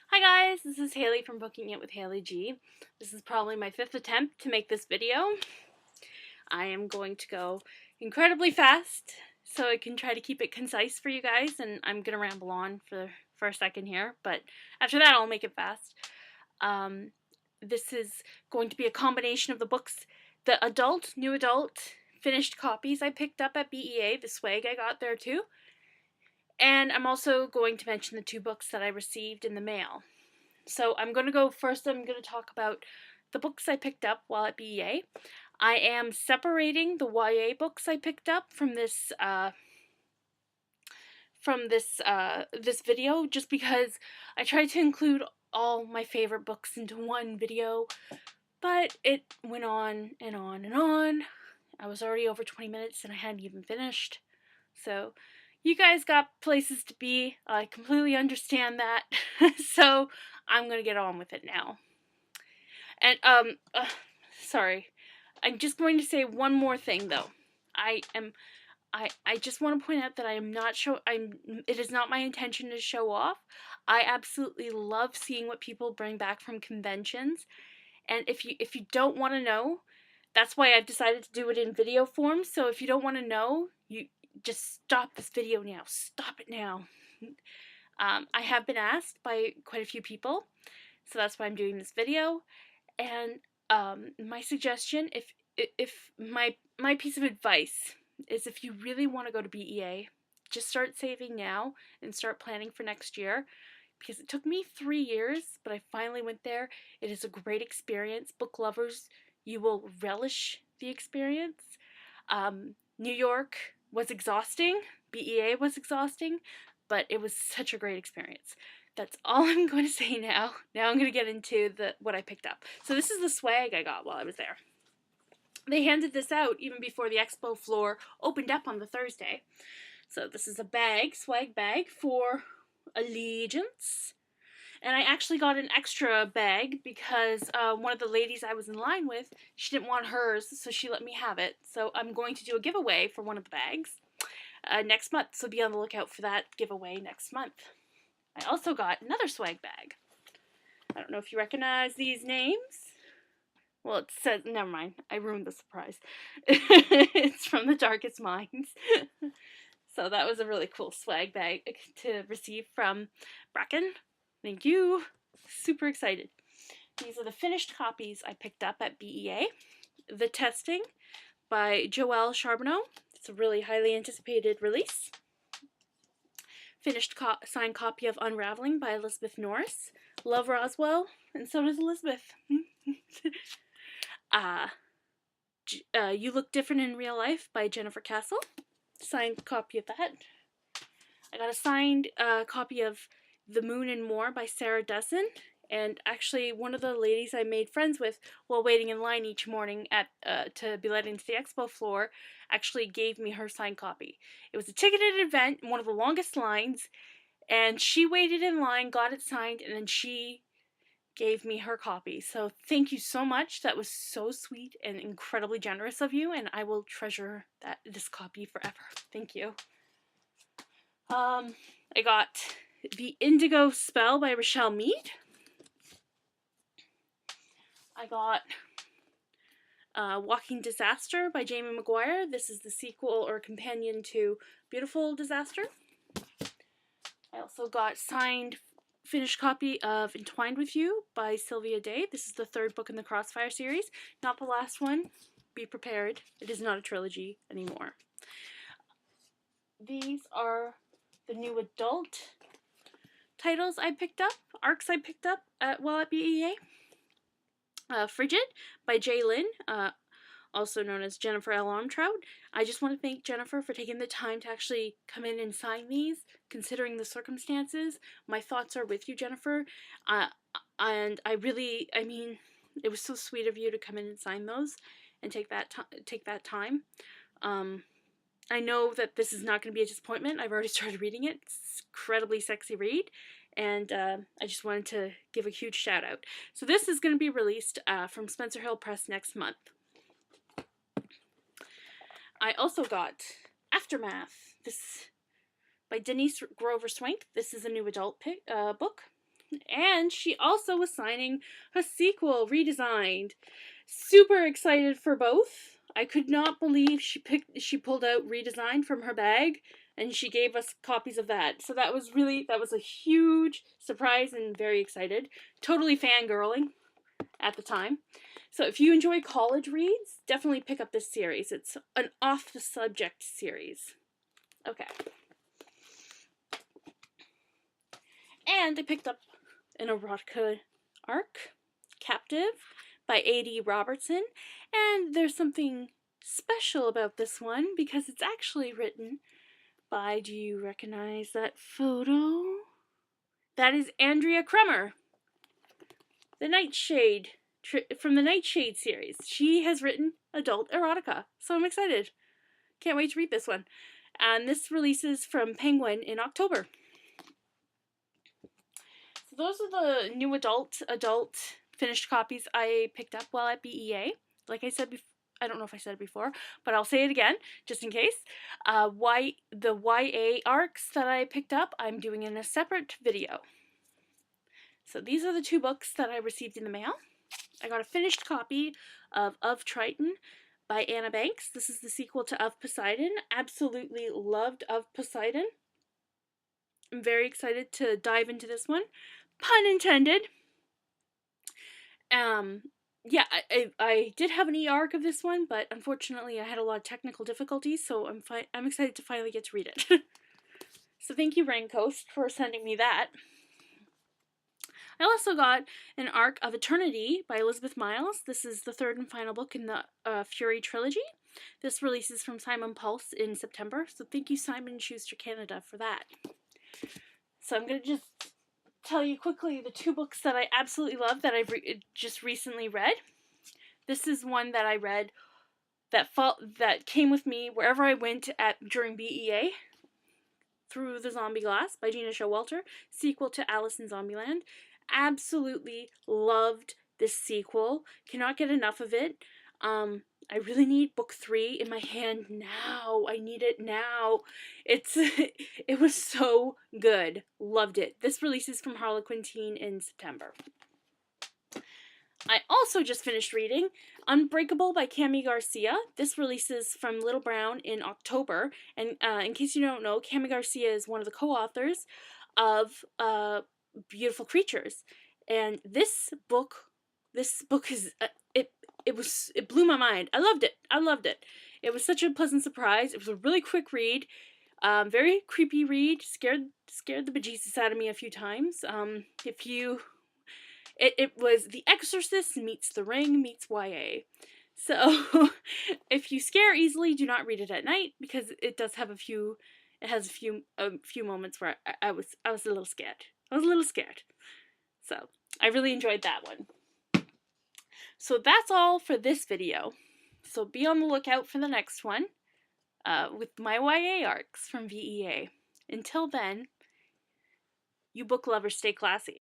Hi guys, this is Haley from Booking It with Haley G. This is probably my 5th attempt to make this video. I am going to go incredibly fast so I can try to keep it concise for you guys, and I'm going to ramble on for a second here, but after that I'll make it fast. This is going to be a combination of the books, the new adult, finished copies I picked up at BEA, the swag I got there too. And I'm also going to mention the 2 books that I received in the mail. So I'm going to go first. I'm going to talk about the books I picked up while at BEA. I am separating the YA books I picked up from this video, just because I tried to include all my favorite books into one video, but it went on and on and on. I was already over 20 minutes and I hadn't even finished. So you guys got places to be. I completely understand that. So I'm going to get on with it now. And, sorry. I'm just going to say one more thing, though. I just want to point out that it is not my intention to show off. I absolutely love seeing what people bring back from conventions. And if you don't want to know, that's why I've decided to do it in video form. So if you don't want to know, you just stop this video now. Stop it now. I have been asked by quite a few people, so that's why I'm doing this video. And my suggestion, if my piece of advice is, if you really want to go to BEA, just start saving now and start planning for next year. Because it took me 3 years, but I finally went there. It is a great experience. Book lovers, you will relish the experience. New York was exhausting. BEA was exhausting, but it was such a great experience. That's all I'm going to say now. Now I'm going to get into what I picked up. So this is the swag I got while I was there. They handed this out even before the expo floor opened up on the Thursday. So this is a bag, swag bag for Allegiance. And I actually got an extra bag because one of the ladies I was in line with, she didn't want hers, so she let me have it. So I'm going to do a giveaway for one of the bags next month, so be on the lookout for that giveaway next month. I also got another swag bag. I don't know if you recognize these names. Well, it says, never mind, I ruined the surprise. It's from the Darkest Minds. So that was a really cool swag bag to receive from Bracken. Thank you. Super excited. These are the finished copies I picked up at BEA. The Testing by Joelle Charbonneau. It's a really highly anticipated release. Finished signed copy of Unraveling by Elizabeth Norris. Love Roswell, and so does Elizabeth. You Look Different in Real Life by Jennifer Castle. Signed copy of that. I got a signed copy of The Moon and More by Sarah Dussin. And actually, one of the ladies I made friends with while waiting in line each morning to be let into the expo floor actually gave me her signed copy. It was a ticketed event, one of the longest lines, and she waited in line, got it signed, and then she gave me her copy. So thank you so much. That was so sweet and incredibly generous of you, and I will treasure this copy forever. Thank you. I got The Indigo Spell by Rochelle Mead. I got Walking Disaster by Jamie McGuire. This is the sequel or companion to Beautiful Disaster. I also got signed finished copy of Entwined with You by Sylvia Day. This is the 3rd book in the Crossfire series. Not the last one. Be prepared. It is not a trilogy anymore. These are the new adult titles I picked up, arcs I picked up while at BEA. Frigid by Jay Lynn, also known as Jennifer L. Armtrout. I just want to thank Jennifer for taking the time to actually come in and sign these, considering the circumstances. My thoughts are with you, Jennifer. And I mean, it was so sweet of you to come in and sign those and take that time. I know that this is not going to be a disappointment. I've already started reading it. It's an incredibly sexy read. And I just wanted to give a huge shout out. So this is going to be released from Spencer Hill Press next month. I also got Aftermath. This by Denise Grover Swank. This is a new adult book. And she also was signing a sequel redesigned. Super excited for both. I could not believe she pulled out Redesign from her bag and she gave us copies of that. So that was a huge surprise and very excited. Totally fangirling at the time. So if you enjoy college reads, definitely pick up this series. It's an off the subject series. Okay. And I picked up an erotica arc, Captive, by A.D. Robertson. And there's something special about this one because it's actually written by, do you recognize that photo? That is Andrea Crummer, the Nightshade, from the Nightshade series. She has written adult erotica, so I'm excited. Can't wait to read this one. And this releases from Penguin in October. So those are the new adult finished copies I picked up while at BEA. Like I said before, I don't know if I said it before, but I'll say it again, just in case. The YA arcs that I picked up, I'm doing in a separate video. So these are the two books that I received in the mail. I got a finished copy of Triton by Anna Banks. This is the sequel to Of Poseidon. Absolutely loved Of Poseidon. I'm very excited to dive into this one. Pun intended. Yeah, I did have an e-arc of this one, but unfortunately I had a lot of technical difficulties, so I'm excited to finally get to read it. So thank you, Raincoast, for sending me that. I also got an arc of Eternity by Elizabeth Miles. This is the third and final book in the Fury trilogy. This releases from Simon Pulse in September, so thank you, Simon Schuster Canada, for that. So I'm going to just tell you quickly the two books that I absolutely love that I've just recently read. This is one that I read that came with me wherever I went during BEA. Through the Zombie Glass by Gina Showalter, sequel to Alice in Zombieland. Absolutely loved this sequel. Cannot get enough of it. I really need book 3 in my hand now. I need it now. It was so good. Loved it. This releases from Harlequin Teen in September. I also just finished reading Unbreakable by Cami Garcia. This releases from Little Brown in October. And in case you don't know, Cami Garcia is one of the co-authors of Beautiful Creatures. And this book is it blew my mind. I loved it. It was such a pleasant surprise. It was a really quick read. Very creepy read. Scared the bejesus out of me a few times. It was The Exorcist meets The Ring meets YA. So, if you scare easily, do not read it at night because it has a few moments where I was a little scared. So, I really enjoyed that one. So that's all for this video. So be on the lookout for the next one with my YA arcs from VEA. Until then, you book lovers stay classy.